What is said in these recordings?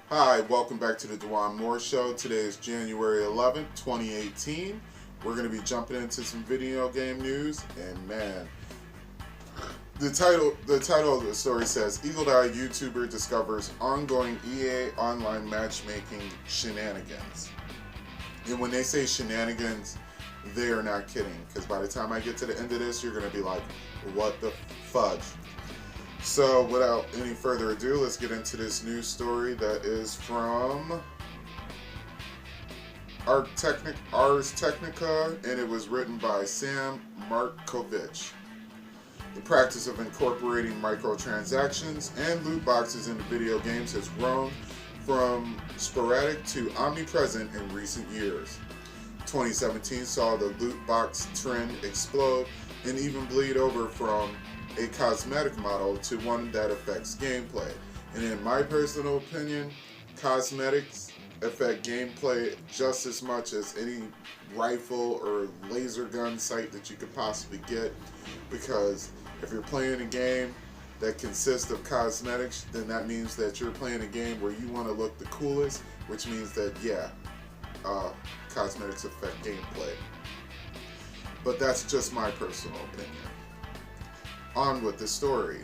Hi, welcome back to the Dewan Moore Show. Today is January 11th, 2018. We're going to be jumping into some video game news, and man, the title of the story says Eagle Eye YouTuber discovers ongoing EA online matchmaking shenanigans. And when they say shenanigans, they are not kidding, because by the time I get to the end of this, you're going to be like, what the fudge? So, without any further ado, let's get into this news story that is from Ars Technica, and it was written by Sam Markovich. The practice of incorporating microtransactions and loot boxes into video games has grown from sporadic to omnipresent in recent years. 2017 saw the loot box trend explode and even bleed over from a cosmetic model to one that affects gameplay. And in my personal opinion, cosmetics affect gameplay just as much as any rifle or laser gun sight that you could possibly get, because if you're playing a game that consists of cosmetics, then that means that you're playing a game where you want to look the coolest, which means that cosmetics affect gameplay. But that's just my personal opinion. On with the story.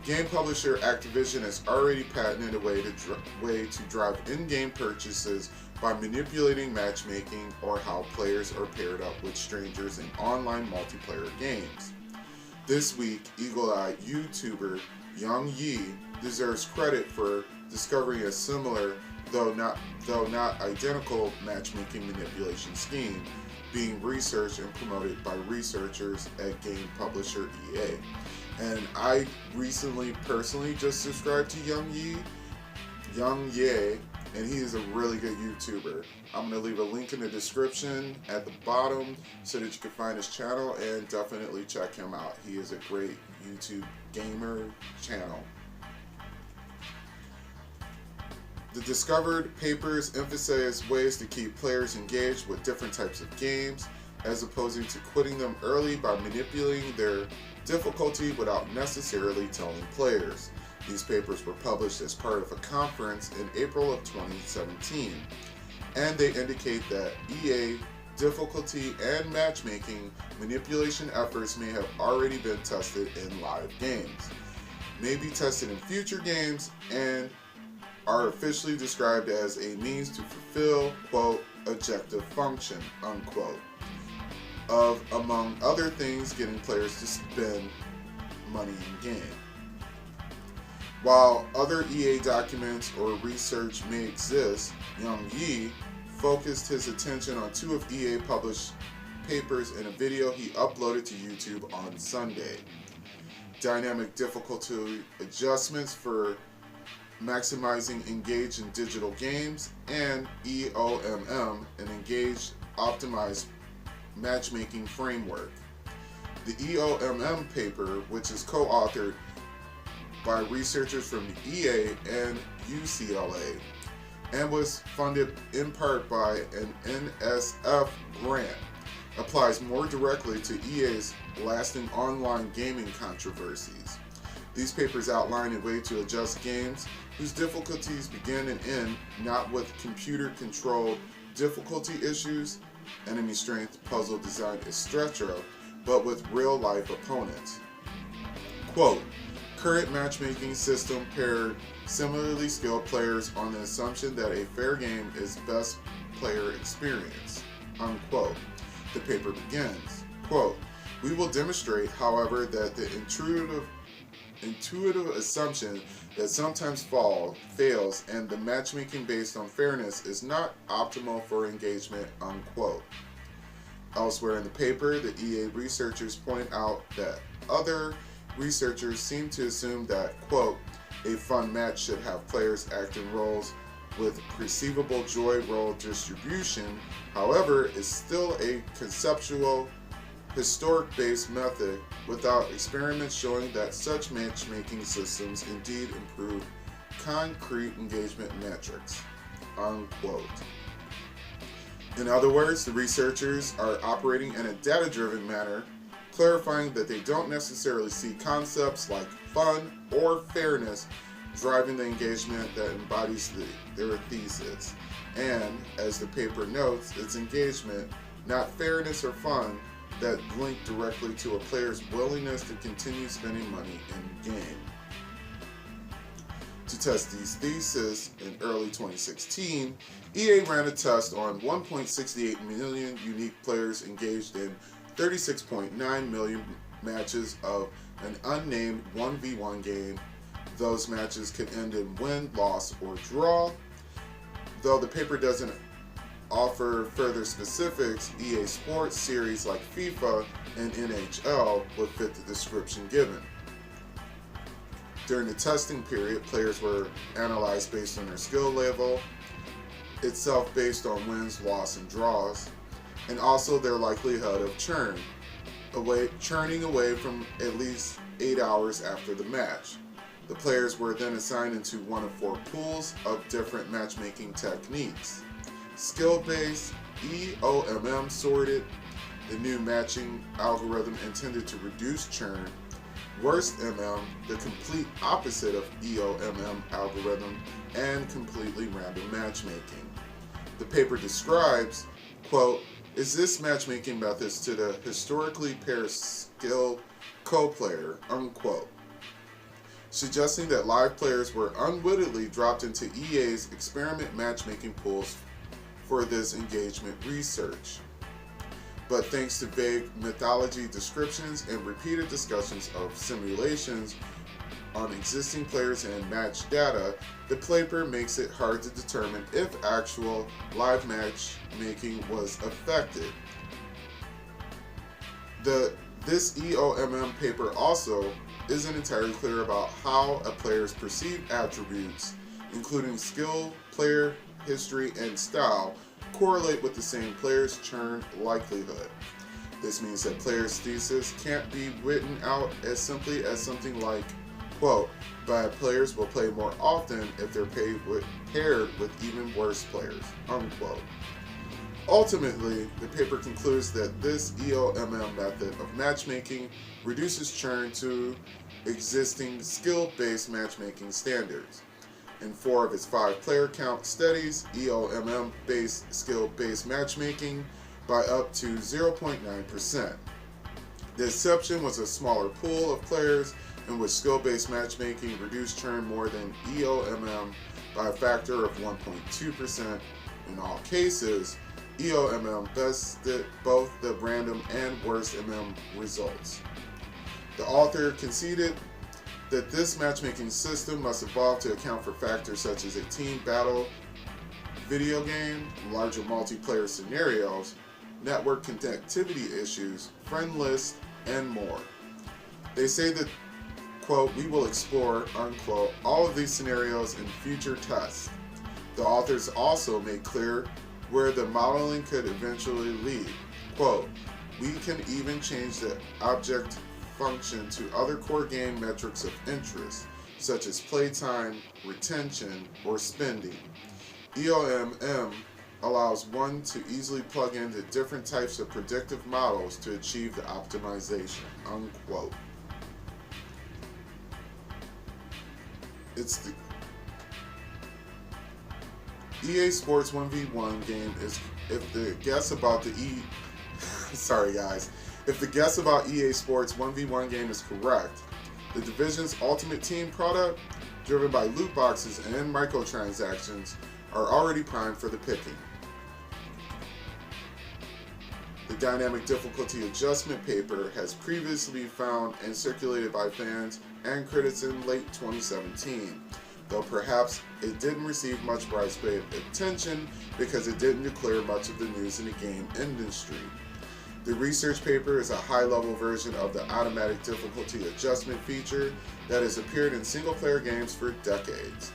Game publisher Activision has already patented a way to drive in-game purchases by manipulating matchmaking or how players are paired up with strangers in online multiplayer games. This week, Eagle Eye YouTuber YoungYea deserves credit for discovering a similar, though not identical, matchmaking manipulation scheme being researched and promoted by researchers at game publisher EA. And I recently personally just subscribed to YoungYea, and he is a really good YouTuber. I'm going to leave a link in the description at the bottom so that you can find his channel and definitely check him out. He is a great YouTube gamer channel. The discovered papers emphasize ways to keep players engaged with different types of games, as opposed to quitting them early by manipulating their difficulty without necessarily telling players. These papers were published as part of a conference in April of 2017, and they indicate that EA difficulty and matchmaking manipulation efforts may have already been tested in live games, may be tested in future games, and are officially described as a means to fulfill, quote, objective function, unquote, of, among other things, getting players to spend money in game. While other EA documents or research may exist, YoungYea focused his attention on two of EA published papers in a video he uploaded to YouTube on Sunday. Dynamic difficulty adjustments for maximizing engage in digital games, and EOMM, an engaged optimized matchmaking framework. The EOMM paper, which is co-authored by researchers from the EA and UCLA and was funded in part by an NSF grant, applies more directly to EA's lasting online gaming controversies. These papers outline a way to adjust games whose difficulties begin and end not with computer-controlled difficulty issues, enemy strength, puzzle design, etc., but with real-life opponents. Quote, current matchmaking system paired similarly skilled players on the assumption that a fair game is best player experience, unquote. The paper begins, quote, we will demonstrate, however, that the intuitive assumption that sometimes fails and the matchmaking based on fairness is not optimal for engagement, unquote. Elsewhere in the paper, the EA researchers point out that other researchers seem to assume that, quote, a fun match should have players act in roles with perceivable joy role distribution, however, is still a conceptual, historic-based method without experiments showing that such matchmaking systems indeed improve concrete engagement metrics, unquote. In other words, the researchers are operating in a data-driven manner, clarifying that they don't necessarily see concepts like fun or fairness driving the engagement that embodies their thesis. And, as the paper notes, it's engagement, not fairness or fun, that link directly to a player's willingness to continue spending money in-game. To test these theses, in early 2016, EA ran a test on 1.68 million unique players engaged in 36.9 million matches of an unnamed 1v1 game. Those matches could end in win, loss, or draw. Though the paper doesn't offer further specifics, EA Sports series like FIFA and NHL would fit the description given. During the testing period, players were analyzed based on their skill level, itself based on wins, loss, and draws, and also their likelihood of churning away from at least 8 hours after the match. The players were then assigned into one of 4 pools of different matchmaking techniques. Skill-based, EOMM sorted, the new matching algorithm intended to reduce churn. Worst MM, the complete opposite of EOMM algorithm, and completely random matchmaking. The paper describes, quote, "Is this matchmaking methods to the historically paired skill co-player," unquote, suggesting that live players were unwittingly dropped into EA's experiment matchmaking pools for this engagement research. But thanks to vague mythology descriptions and repeated discussions of simulations on existing players and match data, the paper makes it hard to determine if actual live matchmaking was affected. This EOMM paper also isn't entirely clear about how a player's perceived attributes, including skill, player history, and style, correlate with the same player's churn likelihood. This means that players' thesis can't be written out as simply as something like, quote, "Bad players will play more often if they're paired with even worse players," unquote. Ultimately, the paper concludes that this EOMM method of matchmaking reduces churn to existing skill-based matchmaking standards. In 4 of its 5 player count studies, EOMM-based skill-based matchmaking by up to 0.9%. The exception was a smaller pool of players in which skill-based matchmaking reduced churn more than EOMM by a factor of 1.2%. In all cases, EOMM bested both the random and worst MM results. The author conceded that this matchmaking system must evolve to account for factors such as a team battle video game, larger multiplayer scenarios, network connectivity issues, friend lists, and more. They say that, quote, "We will explore," unquote, "all of these scenarios in future tests." The authors also made clear where the modeling could eventually lead. Quote, "We can even change the object function to other core game metrics of interest, such as playtime, retention, or spending. EOMM allows one to easily plug into different types of predictive models to achieve the optimization," unquote. It's the EA Sports 1v1 game is, if the guess about the If the guess about EA Sports 1v1 game is correct, the division's Ultimate Team product, driven by loot boxes and microtransactions, are already primed for the picking. The dynamic difficulty adjustment paper has previously been found and circulated by fans and critics in late 2017, though perhaps it didn't receive much widespread attention because it didn't declare much of the news in the game industry. The research paper is a high-level version of the automatic difficulty adjustment feature that has appeared in single-player games for decades.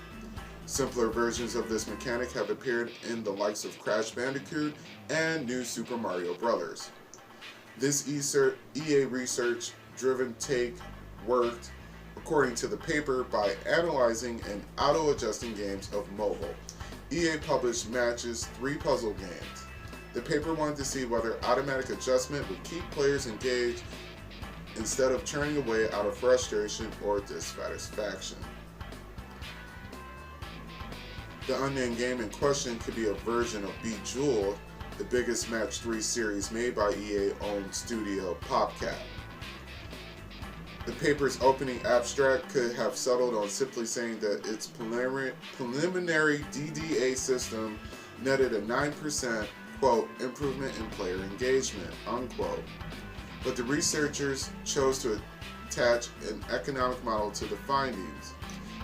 Simpler versions of this mechanic have appeared in the likes of Crash Bandicoot and New Super Mario Bros. This EA research-driven take worked, according to the paper, by analyzing and auto-adjusting games of mobile. EA published Match's 3 puzzle games. The paper wanted to see whether automatic adjustment would keep players engaged instead of churning away out of frustration or dissatisfaction. The unnamed game in question could be a version of Bejeweled, the biggest Match 3 series made by EA-owned studio PopCap. The paper's opening abstract could have settled on simply saying that its preliminary DDA system netted a 9%, quote, improvement in player engagement, unquote. But the researchers chose to attach an economic model to the findings,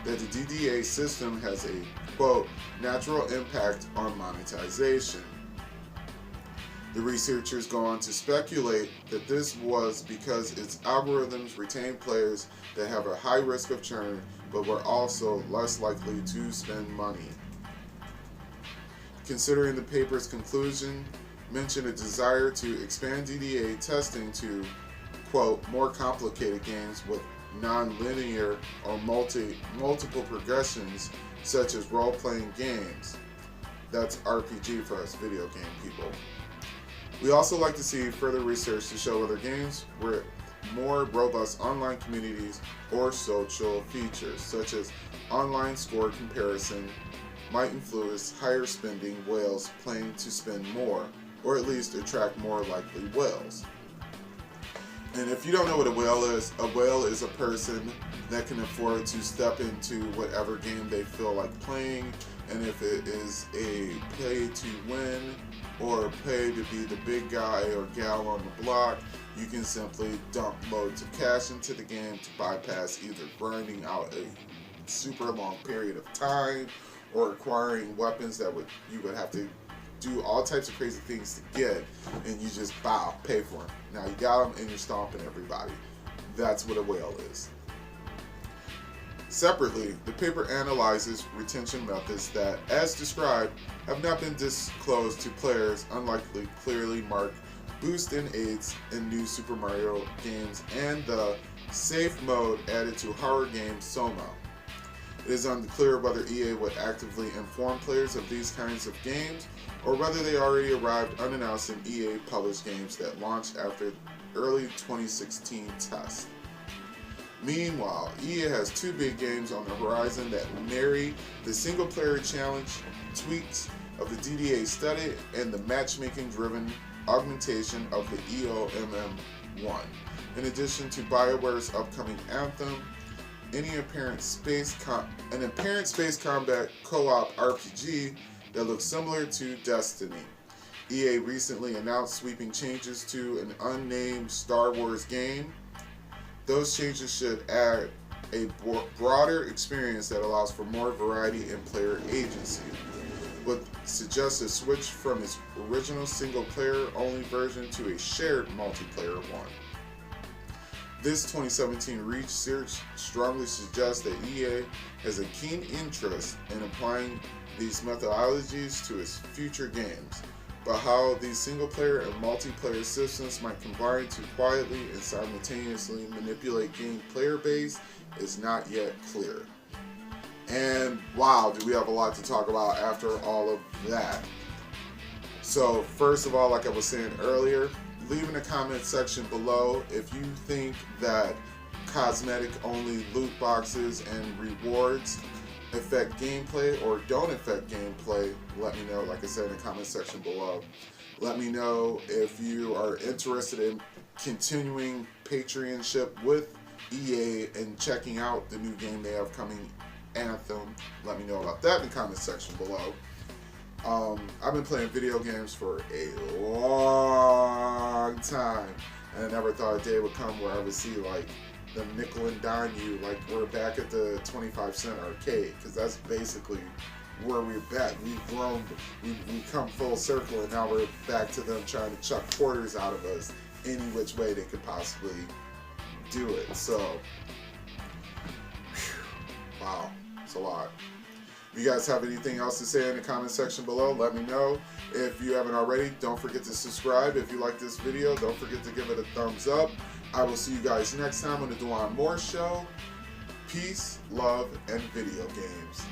that the DDA system has a, quote, natural impact on monetization. The researchers go on to speculate that this was because its algorithms retain players that have a high risk of churn, but were also less likely to spend money. Considering the paper's conclusion mentioned a desire to expand DDA testing to, quote, more complicated games with non-linear or multiple progressions, such as role-playing games. That's RPG for us video game people. We also like to see further research to show whether games with more robust online communities or social features, such as online score comparison, might influence higher spending whales planning to spend more, or at least attract more likely whales. And if you don't know what a whale is a person that can afford to step into whatever game they feel like playing, and if it is a pay to win or pay to be the big guy or gal on the block, you can simply dump loads of cash into the game to bypass either grinding out a super long period of time or acquiring weapons that you would have to do all types of crazy things to get, and you just pay for them. Now you got them and you're stomping everybody. That's what a whale is. Separately, the paper analyzes retention methods that, as described, have not been disclosed to players, unlike the clearly marked boost in aids in new Super Mario games and the safe mode added to horror game Soma. It is unclear whether EA would actively inform players of these kinds of games, or whether they already arrived unannounced in EA-published games that launched after early 2016 tests. Meanwhile, EA has two big games on the horizon that marry the single-player challenge tweaks of the DDA study and the matchmaking-driven augmentation of the EOMM1. In addition to BioWare's upcoming Anthem, an apparent space combat co-op RPG that looks similar to Destiny. EA recently announced sweeping changes to an unnamed Star Wars game. Those changes should add a broader experience that allows for more variety and player agency, would suggest a switch from its original single-player only version to a shared multiplayer one. This 2017 research strongly suggests that EA has a keen interest in applying these methodologies to its future games, but how these single-player and multiplayer systems might combine to quietly and simultaneously manipulate game player base is not yet clear. And wow, do we have a lot to talk about after all of that. So first of all, like I was saying earlier, leave in the comment section below if you think that cosmetic only loot boxes and rewards affect gameplay or don't affect gameplay. Let me know, like I said, in the comment section below. Let me know if you are interested in continuing Patreonship with EA and checking out the new game they have coming, Anthem. Let me know about that in the comment section below. I've been playing video games for a long time, and I never thought a day would come where I would see like the nickel and dime you, like we're back at the 25-cent arcade, because that's basically where we're back. We've grown, we've come full circle, and now we're back to them trying to chuck quarters out of us any which way they could possibly do it. So, wow, it's a lot. If you guys have anything else to say in the comment section below, let me know. If you haven't already, don't forget to subscribe. If you like this video, don't forget to give it a thumbs up. I will see you guys next time on the Dwan Moore Show. Peace, love, and video games.